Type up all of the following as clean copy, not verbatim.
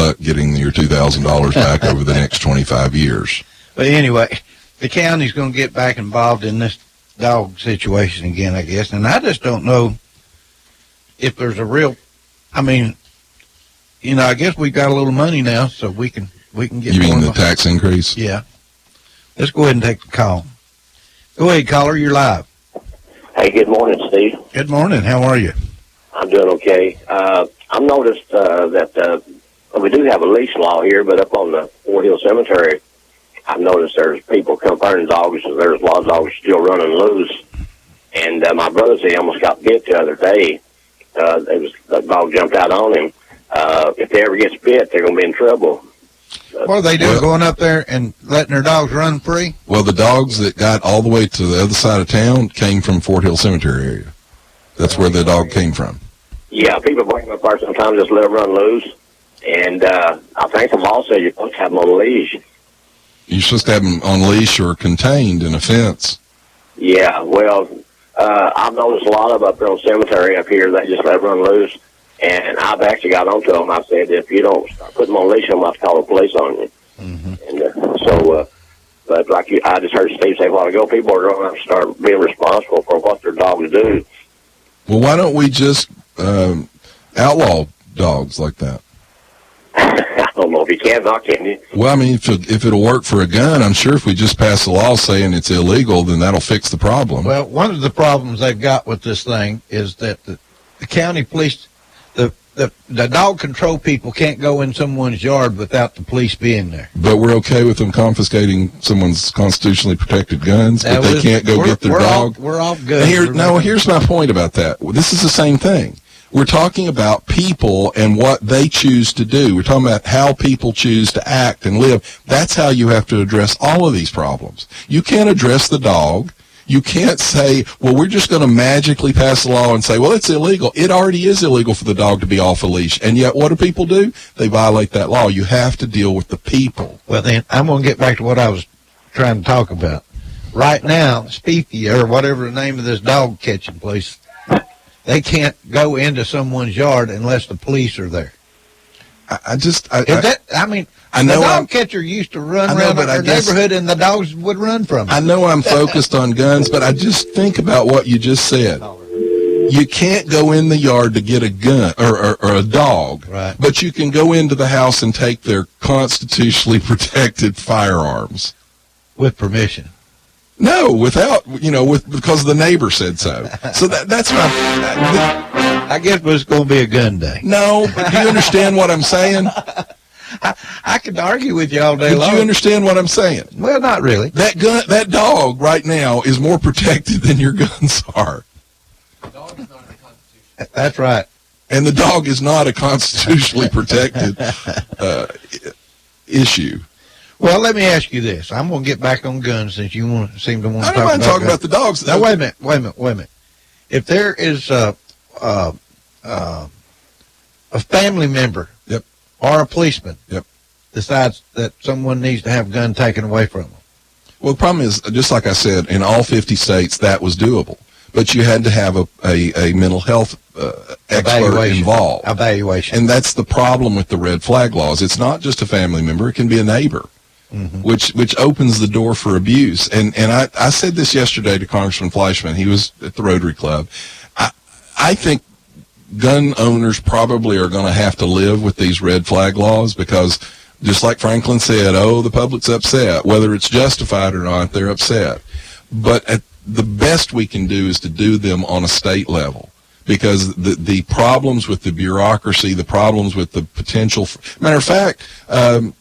luck getting your $2,000 back over the next 25 years. But anyway, the county's going to get back involved in this dog situation again, I guess. And I just don't know if there's a real, I mean, you know, I guess we got a little money now, so we can get. You mean the tax increase? Yeah. Let's go ahead and take the call. Go ahead, caller. You're live. Hey, good morning, Steve. Good morning. How are you? I'm doing okay. I've noticed that we do have a leash law here, but up on the Fort Hill Cemetery, I've noticed there's people confining dogs, and there's a lot of dogs still running loose. And my brother said he almost got bit the other day. The dog jumped out on him. If they ever gets bit, they're going to be in trouble. What are they doing, going up there and letting their dogs run free? Well, the dogs that got all the way to the other side of town came from Fort Hill Cemetery area. That's where the dog came from. Yeah, people bring them apart sometimes, just let them run loose. And I think the law says you're supposed to have them on a leash. You're supposed to have them on leash or contained in a fence. Yeah, well, I've noticed a lot of up there on cemetery up here, they just let them run loose. And I've actually got onto them. I said, if you don't start putting them on a leash, I'm going to have to call the police on you. Mm-hmm. And but like I just heard Steve say a while ago, people are going to have to start being responsible for what their dogs do. Well, why don't we just outlaw dogs like that? I don't know if you can or not, can you? Well, I mean, if it'll work for a gun, I'm sure if we just pass a law saying it's illegal, then that'll fix the problem. Well, one of the problems they've got with this thing is that the county police, the dog control people can't go in someone's yard without the police being there. But we're okay with them confiscating someone's constitutionally protected guns, but they can't go get their dog. We're all good. Here's my point about that. This is the same thing. We're talking about people and what they choose to do. We're talking about how people choose to act and live. That's how you have to address all of these problems. You can't address the dog. You can't say, well, we're just going to magically pass a law and say, well, it's illegal. It already is illegal for the dog to be off a leash. And yet, what do people do? They violate that law. You have to deal with the people. Well, then, I'm going to get back to what I was trying to talk about. Right now, Speefy, or whatever the name of this dog catching place, they can't go into someone's yard unless the police are there. I the know dog catcher used to run around our neighborhood and the dogs would run from him. I know I'm focused on guns, but I just think about what you just said. You can't go in the yard to get a gun or a dog, right, but you can go into the house and take their constitutionally protected firearms. With permission. No, because the neighbor said so. So that's my... I guess it's going to be a gun day. No, but do you understand what I'm saying? I could argue with you all day long. Do you understand what I'm saying? Well, not really. That dog right now is more protected than your guns are. The dog is not in the Constitution. That's right. And the dog is not a constitutionally protected issue. Well, let me ask you this. I'm going to get back on guns since you seem to want to talk about guns. I don't mind talking about the dogs. Now, wait a minute. If there is a family member, yep, or a policeman, yep, decides that someone needs to have a gun taken away from them. Well, the problem is, just like I said, in all 50 states, that was doable. But you had to have a mental health expert involved. Evaluation. And that's the problem with the red flag laws. It's not just a family member. It can be a neighbor, which opens the door for abuse. And I said this yesterday to Congressman Fleischman. He was at the Rotary Club. I think gun owners probably are going to have to live with these red flag laws because, just like Franklin said, the public's upset. Whether it's justified or not, they're upset. But the best we can do is to do them on a state level because the problems with the bureaucracy, the problems with the potential... Matter of fact,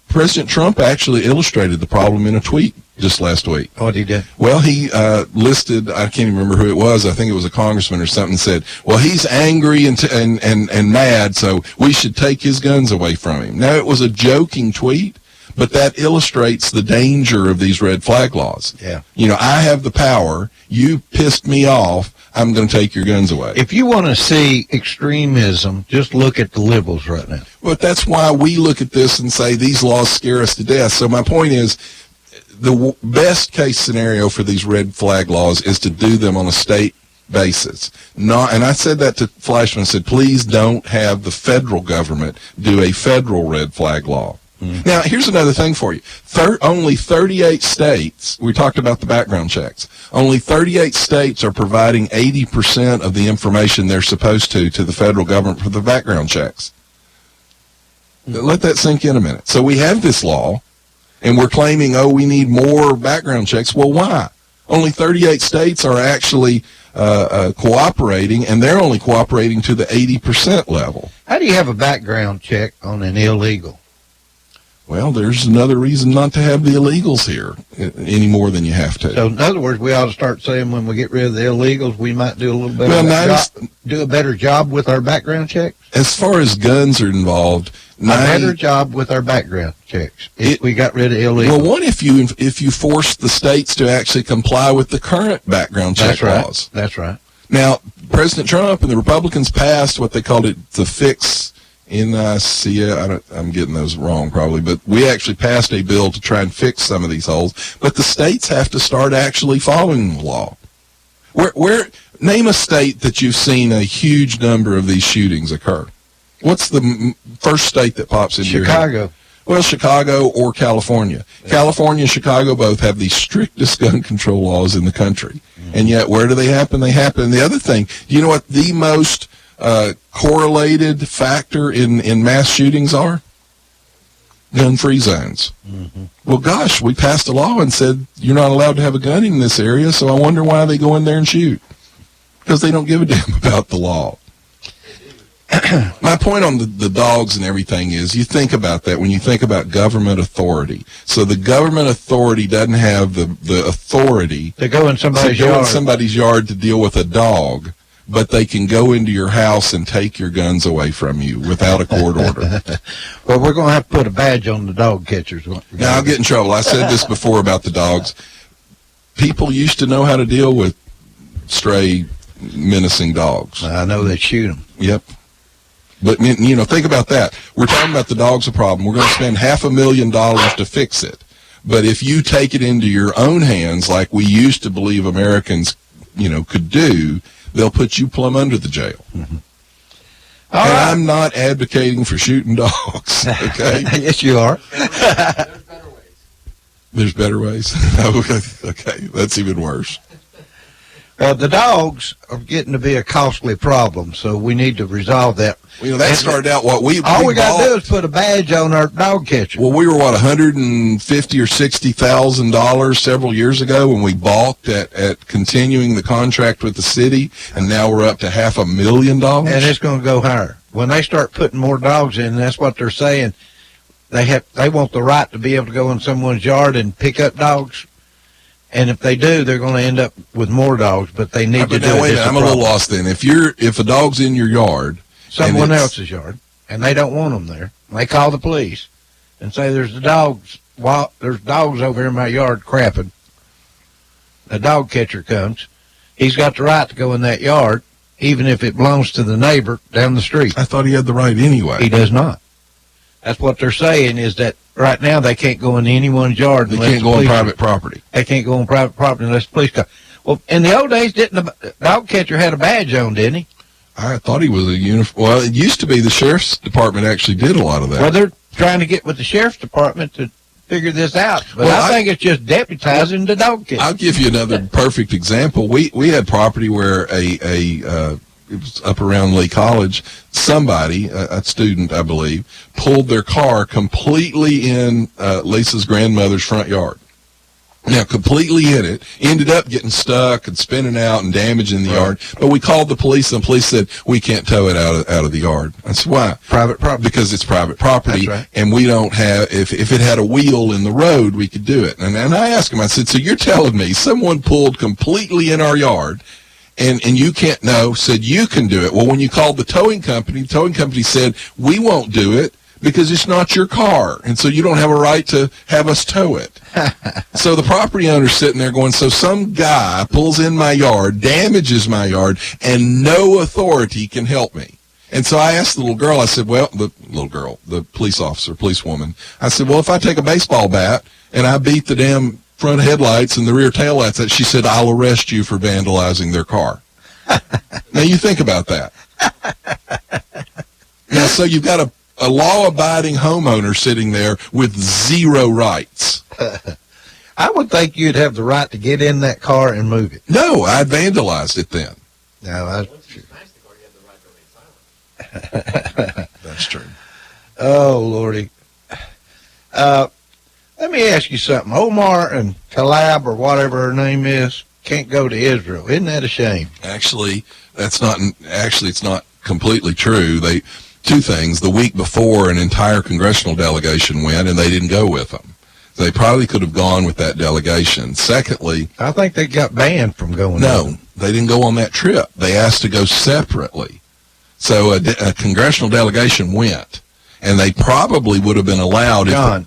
President Trump actually illustrated the problem in a tweet just last week. What did he do? Well, he listed, I can't even remember who it was, I think it was a congressman or something, said, well, he's angry and mad, so we should take his guns away from him. Now, it was a joking tweet, but that illustrates the danger of these red flag laws. Yeah. I have the power, you pissed me off, I'm going to take your guns away. If you want to see extremism, just look at the liberals right now. But that's why we look at this and say these laws scare us to death. So my point is, the best case scenario for these red flag laws is to do them on a state basis. Not, and I said that to Flashman. I said, please don't have the federal government do a federal red flag law. Now, here's another thing for you. Only 38 states, we talked about the background checks, only 38 states are providing 80% of the information they're supposed to the federal government for the background checks. Let that sink in a minute. So we have this law, and we're claiming, oh, we need more background checks. Well, why? Only 38 states are actually cooperating, and they're only cooperating to the 80% level. How do you have a background check on an illegal? Well, there's another reason not to have the illegals here any more than you have to. So, in other words, we ought to start saying when we get rid of the illegals, we might do a little bit do a better job with our background checks? As far as guns are involved, a better job with our background checks if we got rid of illegals. Well, what if you force the states to actually comply with the current background check laws? That's right. Now, President Trump and the Republicans passed what they called it the fix. I'm getting those wrong probably, but we actually passed a bill to try and fix some of these holes. But the states have to start actually following the law. Name a state that you've seen a huge number of these shootings occur. What's the first state that pops into your head? Chicago. Well, Chicago or California. Yeah. California and Chicago both have the strictest gun control laws in the country. And yet, where do they happen? They happen. The other thing, you know what the most correlated factor in mass shootings are? Gun-free zones. Well, gosh, we passed a law and said you're not allowed to have a gun in this area, so I wonder why they go in there and shoot. Because they don't give a damn about the law. My point on the dogs and everything is you think about that when you think about government authority. So the government authority doesn't have the authority to go in somebody's yard to deal with a dog, but they can go into your house and take your guns away from you without a court order. Well, we're going to have to put a badge on the dog catchers. Now, I'll get in trouble. I said this before about the dogs. People used to know how to deal with stray, menacing dogs. I know they shoot them. Yep. But, you know, think about that. We're talking about the dog's a problem. We're going to spend $500,000 to fix it. But if you take it into your own hands, like we used to believe Americans, you know, could do, they'll put you plumb under the jail. And I'm not advocating for shooting dogs, okay? Yes, you are. There's better ways. There's better ways? Okay, that's even worse. The dogs are getting to be a costly problem, so we need to resolve that. Well, you know, that started out what we all we got to do is put a badge on our dog catcher. Well, we were what, $150,000 or $60,000 several years ago when we balked at continuing the contract with the city, and now we're up to $500,000. And it's going to go higher when they start putting more dogs in. That's what they're saying. They want the right to be able to go in someone's yard and pick up dogs. And if they do, they're going to end up with more dogs, but they need to do it. Wait a minute, I'm a little lost then. If a dog's in your yard, someone else's yard, and they don't want them there, they call the police and say there's dogs over here in my yard crapping. The dog catcher comes. He's got the right to go in that yard, even if it belongs to the neighbor down the street. I thought he had the right anyway. He does not. That's what they're saying is that right now they can't go into anyone's yard. They can't go on private property. They can't go on private property unless the police come. Well, in the old days, didn't the dog catcher had a badge on, didn't he? I thought he was a uniform. Well, it used to be the sheriff's department actually did a lot of that. Well, they're trying to get with the sheriff's department to figure this out. But I think it's just deputizing the dog catcher. I'll give you another perfect example. We had property where it was up around Lee College, somebody, a student, I believe, pulled their car completely in Lisa's grandmother's front yard. Now, completely in it, ended up getting stuck and spinning out and damaging the yard. But we called the police, and the police said, we can't tow it out of the yard. I said, why? Private property. Because it's private property, That's right. And we don't have, if it had a wheel in the road, we could do it. And I asked him, I said, so you're telling me someone pulled completely in our yard, and you can't know, said you can do it. Well, when you called the towing company said, we won't do it because it's not your car. And so you don't have a right to have us tow it. So the property owner's sitting there going, so some guy pulls in my yard, damages my yard, and no authority can help me. And so I asked the little girl, I said, well, the little girl, the police officer, policewoman, I said, well, if I take a baseball bat and I beat the damn front headlights and the rear taillights, she said, I'll arrest you for vandalizing their car. Now you think about that. Now, so you've got a law-abiding homeowner sitting there with zero rights. I would think you'd have the right to get in that car and move it. No, I'd vandalized it then. No, that's Once true. you smash the car, you have the right to remain silent. That's true. Oh, Lordy. Let me ask you something. Omar and Talab, or whatever her name is, can't go to Israel. Isn't that a shame? Actually, it's not completely true. Two things. The week before, an entire congressional delegation went, and they didn't go with them. They probably could have gone with that delegation. Secondly, I think they got banned from going. no, they didn't go on that trip. They asked to go separately. So a congressional delegation went, and they probably would have been allowed. John,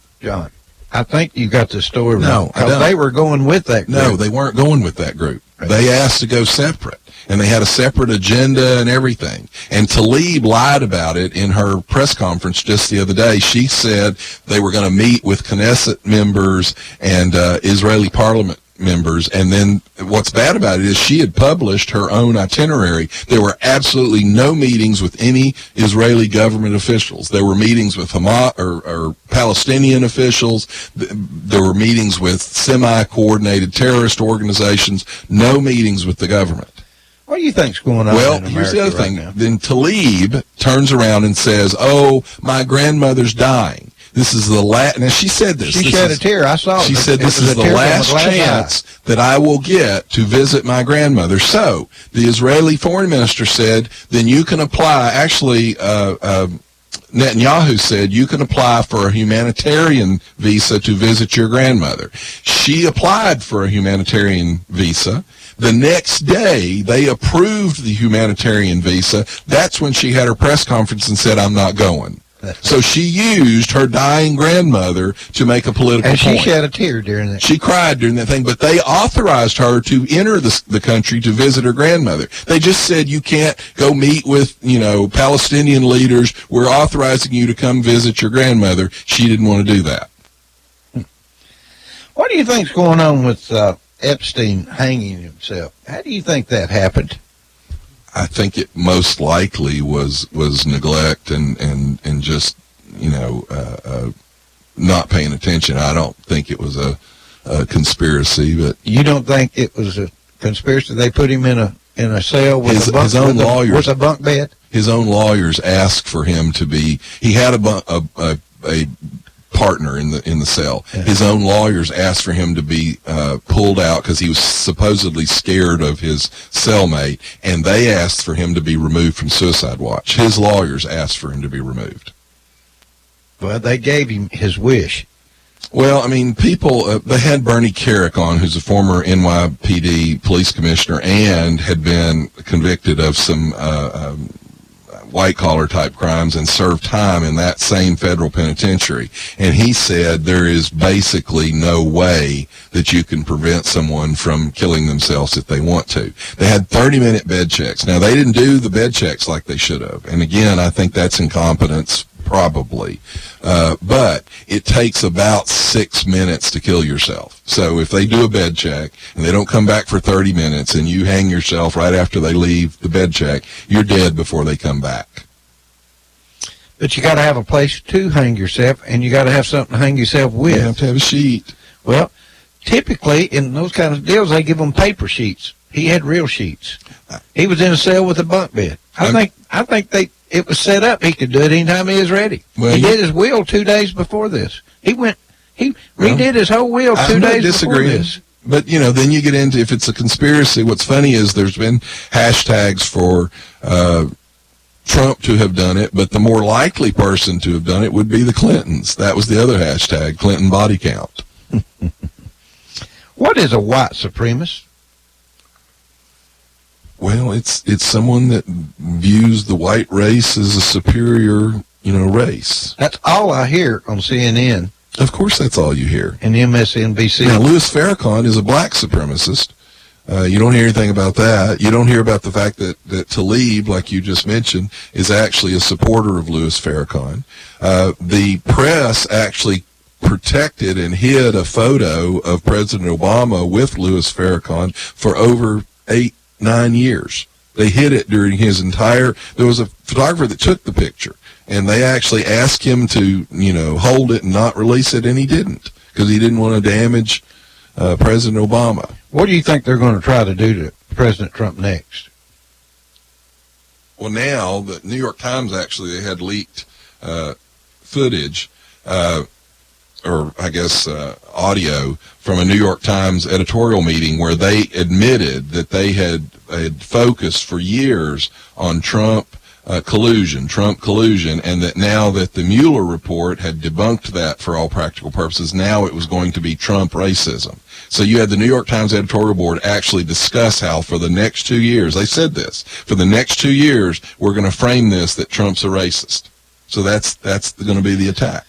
I think you got the story wrong. No, I 'Cause don't. they were going with that group. No, they weren't going with that group. They asked to go separate, and they had a separate agenda and everything. And Tlaib lied about it in her press conference just the other day. She said they were going to meet with Knesset members and Israeli parliament members, and then what's bad about it is she had published her own itinerary. There were absolutely no meetings with any Israeli government officials. There were meetings with Hamas or Palestinian officials. There were meetings with semi-coordinated terrorist organizations. No meetings with the government. What do you think's going on Well, in here's the America other thing. right now? Then Tlaib turns around and says, "Oh, my grandmother's dying. This is the last." Now she said this. She This shed is- a tear. I saw it. She said It this was is a the tear from a last glass eye. chance that I will get to visit my grandmother. So the Israeli foreign minister said, then you can apply. Actually, Netanyahu said you can apply for a humanitarian visa to visit your grandmother. She applied for a humanitarian visa. The next day, they approved the humanitarian visa. That's when she had her press conference and said, "I'm not going." So she used her dying grandmother to make a political And she point. shed a tear during that. She cried during that thing, but they authorized her to enter the country to visit her grandmother. They just said, you can't go meet with, Palestinian leaders. We're authorizing you to come visit your grandmother. She didn't want to do that. What do you think's going on with Epstein hanging himself? How do you think that happened? I think it most likely was neglect and just, not paying attention. I don't think it was a conspiracy, but You don't think it was a conspiracy? They put him in a cell with His own lawyers- with a bunk bed. his own lawyers asked for him to be. He had a partner in the cell. Yeah. His own lawyers asked for him to be pulled out because he was supposedly scared of his cellmate, and they asked for him to be removed from suicide watch. His lawyers asked for him to be removed. Well, they gave him his wish. Well, I mean, people, they had Bernie Carrick on, who's a former NYPD police commissioner and had been convicted of some white-collar type crimes and served time in that same federal penitentiary. And he said there is basically no way that you can prevent someone from killing themselves if they want to. They had 30-minute bed checks. Now, they didn't do the bed checks like they should have. And again, I think that's incompetence, probably. But it takes about 6 minutes to kill yourself. So if they do a bed check and they don't come back for 30 minutes and you hang yourself right after they leave the bed check, you're dead before they come back. But you got to have a place to hang yourself, and you got to have something to hang yourself with. You have to have a sheet. Well, typically in those kind of deals, they give them paper sheets. He had real sheets. He was in a cell with a bunk bed. I think it was set up. He could do it anytime he was ready. Well, he did his will 2 days before this. He redid his whole will 2 I'm not days before disagreeing. this. But, then you get into, if it's a conspiracy, what's funny is there's been hashtags for Trump to have done it, but the more likely person to have done it would be the Clintons. That was the other hashtag, Clinton body count. What is a white supremacist? Well, it's someone that views the white race as a superior, race. That's all I hear on CNN Of course, that's all you hear. and MSNBC. Now, Louis Farrakhan is a black supremacist. You don't hear anything about that. You don't hear about the fact that Tlaib, like you just mentioned, is actually a supporter of Louis Farrakhan. The press actually protected and hid a photo of President Obama with Louis Farrakhan for over 8-9 years. They hid it during his entire. There was a photographer that took the picture, and they actually asked him to, hold it and not release it, and he didn't because he didn't want to damage President Obama. What do you think they're going to try to do to President Trump next? Well, now the New York Times actually they had leaked footage, or I guess audio from a New York Times editorial meeting where they admitted that they had focused for years on Trump collusion, and that now that the Mueller report had debunked that for all practical purposes, now it was going to be Trump racism. So you had the New York Times editorial board actually discuss how for the next 2 years, they said this, for the next 2 years, we're going to frame this that Trump's a racist. So that's going to be the attack.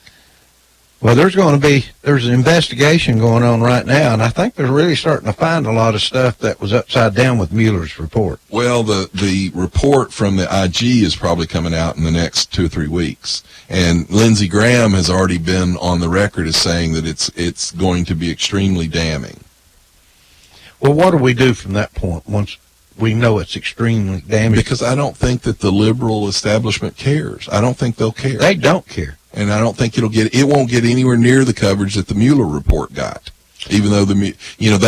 Well, there's an investigation going on right now, and I think they're really starting to find a lot of stuff that was upside down with Mueller's report. Well, the report from the IG is probably coming out in the next 2 or 3 weeks, and Lindsey Graham has already been on the record as saying that it's going to be extremely damning. Well, what do we do from that point once we know it's extremely damning? Because I don't think that the liberal establishment cares. I don't think they'll care. They don't care. And I don't think it won't get anywhere near the coverage that the Mueller report got. Even though they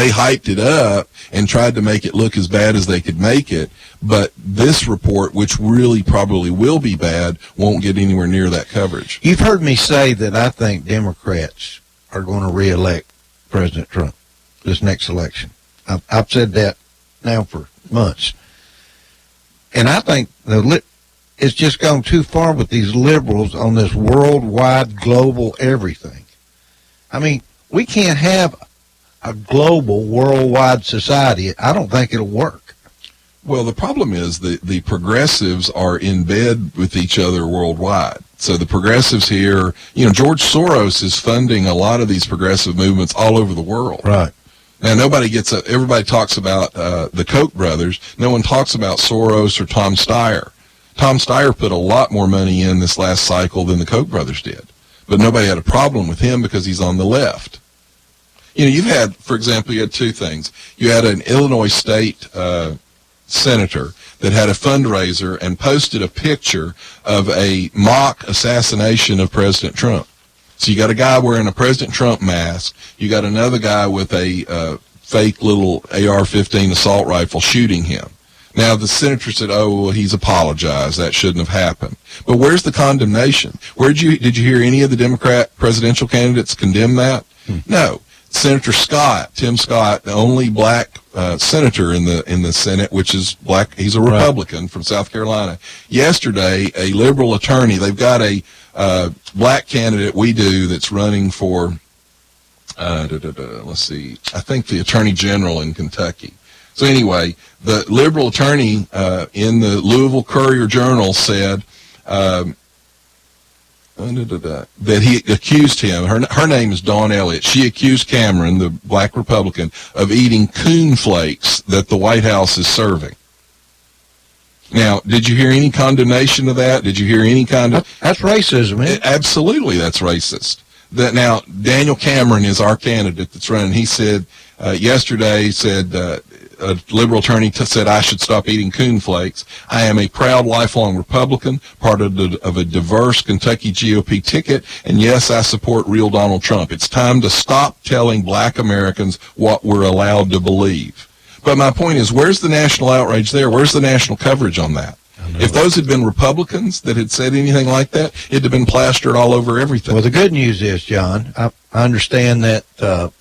hyped it up and tried to make it look as bad as they could make it, but this report, which really probably will be bad, won't get anywhere near that coverage. You've heard me say that I think Democrats are going to reelect President Trump this next election. I've said that now for months. And I think it's just gone too far with these liberals on this worldwide, global everything. I mean, we can't have a global, worldwide society. I don't think it'll work. Well, the problem is the progressives are in bed with each other worldwide. So the progressives here, George Soros is funding a lot of these progressive movements all over the world. Right. Now, everybody talks about the Koch brothers. No one talks about Soros or Tom Steyer. Tom Steyer put a lot more money in this last cycle than the Koch brothers did. But nobody had a problem with him because he's on the left. You've had, for example, you had two things. You had an Illinois state senator that had a fundraiser and posted a picture of a mock assassination of President Trump. So you got a guy wearing a President Trump mask. You got another guy with a fake little AR-15 assault rifle shooting him. Now, the senator said, well, he's apologized. That shouldn't have happened. But where's the condemnation? Did you hear any of the Democrat presidential candidates condemn that? No. Senator Scott, Tim Scott, the only black senator in the Senate, which is black, he's a Republican from South Carolina. Yesterday, a liberal attorney, they've got a black candidate that's running for, let's see, I think the Attorney General in Kentucky. So anyway, the liberal attorney in the Louisville Courier-Journal said that he accused him. Her name is Dawn Elliott. She accused Cameron, the black Republican, of eating coon flakes that the White House is serving. Now, did you hear any condemnation of that? Did you hear any kind of... That's racism, isn't it? Absolutely, that's racist. Now, Daniel Cameron is our candidate that's running. He said yesterday, a liberal attorney said I should stop eating coon flakes. I am a proud lifelong Republican, part of a diverse Kentucky GOP ticket, and yes, I support real Donald Trump. It's time to stop telling black Americans what we're allowed to believe. But my point is, where's the national outrage there? Where's the national coverage on that? If those had been Republicans that had said anything like that, it'd have been plastered all over everything. Well, the good news is, John, I understand that the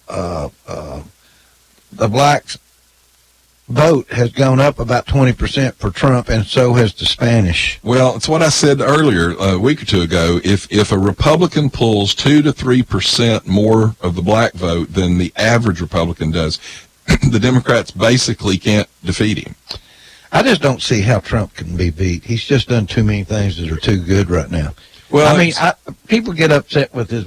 blacks' vote has gone up about 20% for Trump, and so has the Spanish. Well, it's what I said earlier, a week or two ago. If a Republican pulls 2 to 3% more of the black vote than the average Republican does, the Democrats basically can't defeat him. I just don't see how Trump can be beat. He's just done too many things that are too good right now. Well, I mean, people get upset with his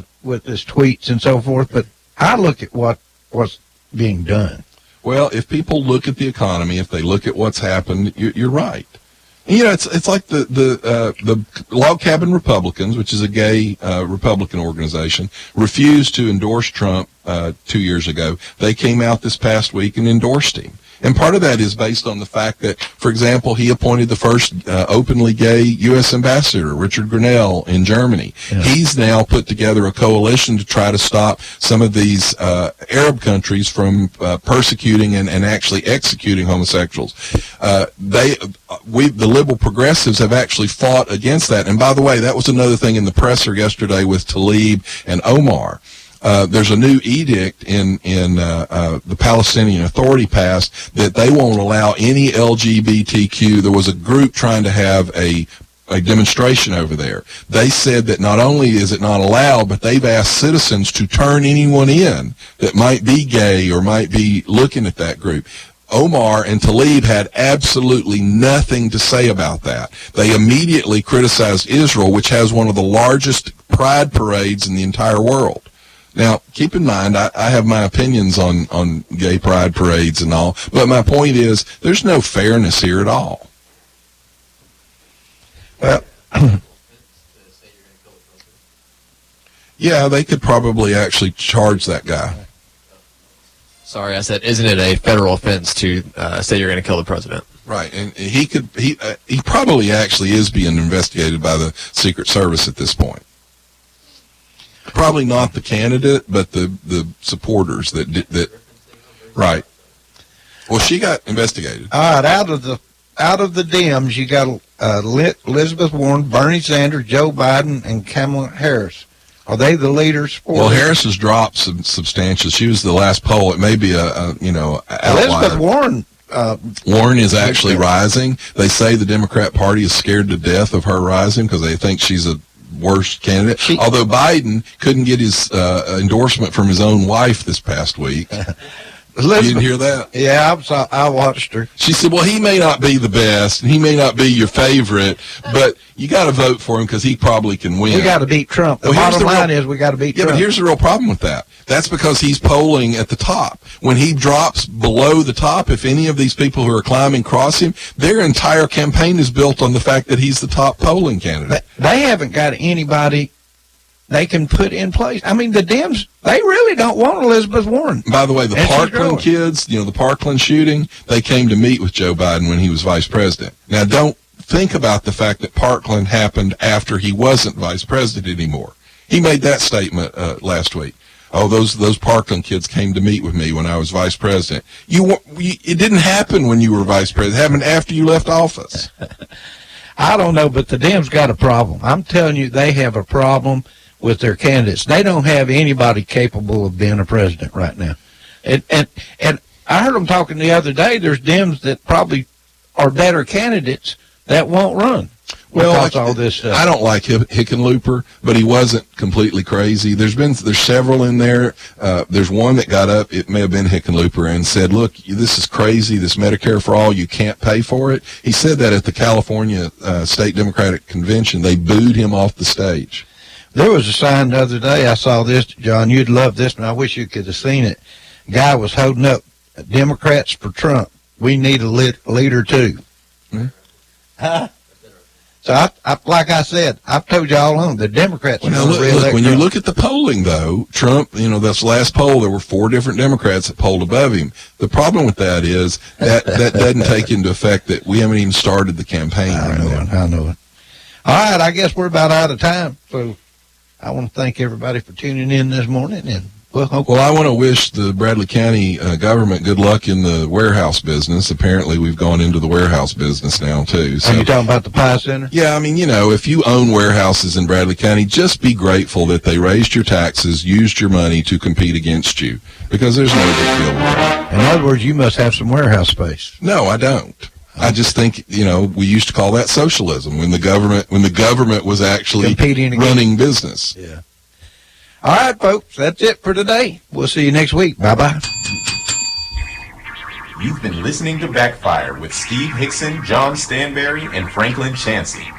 tweets and so forth, but I look at what's being done. Well, if people look at the economy, if they look at what's happened, you're right. It's like the Log Cabin Republicans, which is a gay Republican organization, refused to endorse Trump 2 years ago. They came out this past week and endorsed him. And part of that is based on the fact that, for example, he appointed the first openly gay U.S. ambassador, Richard Grinnell, in Germany. Yeah. He's now put together a coalition to try to stop some of these Arab countries from persecuting and actually executing homosexuals. The liberal progressives have actually fought against that. And by the way, that was another thing in the presser yesterday with Tlaib and Omar. There's a new edict in the Palestinian Authority passed that they won't allow any LGBTQ. There was a group trying to have a demonstration over there. They said that not only is it not allowed, but they've asked citizens to turn anyone in that might be gay or might be looking at that group. Omar and Tlaib had absolutely nothing to say about that. They immediately criticized Israel, which has one of the largest pride parades in the entire world. Now, keep in mind, I have my opinions on gay pride parades and all, but my point is there's no fairness here at all. Well, yeah, they could probably actually charge that guy. Sorry, I said, isn't it a federal offense to say you're going to kill the president? Right, and he probably actually is being investigated by the Secret Service at this point. Probably not the candidate, but the supporters that. Right. Well, she got investigated. All right, out of the Dems, you got Elizabeth Warren, Bernie Sanders, Joe Biden, and Kamala Harris. Are they the leaders? Well, Harris has dropped substantially. She was the last poll. It may be a outlier. Elizabeth Warren. Warren is actually rising. They say the Democrat Party is scared to death of her rising because they think she's a worse candidate. Although Biden couldn't get his endorsement from his own wife this past week. You didn't hear that? Yeah, I watched her. She said, well, he may not be the best, and he may not be your favorite, but you got to vote for him because he probably can win. We got to beat Trump. The bottom line is we got to beat Trump. Yeah, but here's the real problem with that. That's because he's polling at the top. When he drops below the top, if any of these people who are climbing cross him, their entire campaign is built on the fact that he's the top polling candidate. They haven't got anybody they can put in place. I mean, the Dems, they really don't want Elizabeth Warren. By the way, the Parkland kids, the Parkland shooting, they came to meet with Joe Biden when he was vice president. Now, don't think about the fact that Parkland happened after he wasn't vice president anymore. He made that statement last week. Oh, those Parkland kids came to meet with me when I was vice president. It didn't happen when you were vice president. It happened after you left office. I don't know, but the Dems got a problem. I'm telling you, they have a problem with their candidates. They don't have anybody capable of being a president right now. And I heard them talking the other day, there's Dems that probably are better candidates that won't run. Well, all this I don't like Hickenlooper, but he wasn't completely crazy. There's several in there. There's one that got up, it may have been Hickenlooper, and said, look, this is crazy, this Medicare for all, you can't pay for it. He said that at the California State Democratic Convention. They booed him off the stage. There was a sign the other day, I saw this, John, you'd love this, and I wish you could have seen it. A guy was holding up, Democrats for Trump. We need a leader too. Hmm? So, like I said, I've told you all along, the Democrats are going to re-elect Look, when Trump. you look at the polling, though, Trump, this last poll, there were 4 different Democrats that polled above him. The problem with that is that doesn't take into effect that we haven't even started the campaign right now. I know it. All right, I guess we're about out of time, so I want to thank everybody for tuning in this morning, and well, I want to wish the Bradley County government good luck in the warehouse business. Apparently, we've gone into the warehouse business now, too. So, are you talking about the Pie Center? Yeah, I mean, if you own warehouses in Bradley County, just be grateful that they raised your taxes, used your money to compete against you, because there's no big deal with that. In other words, you must have some warehouse space. No, I don't. I just think, we used to call that socialism when the government was actually running business. Yeah. All right, folks, that's it for today. We'll see you next week. Bye-bye. You've been listening to Backfire with Steve Hickson, John Stanberry, and Franklin Chansey.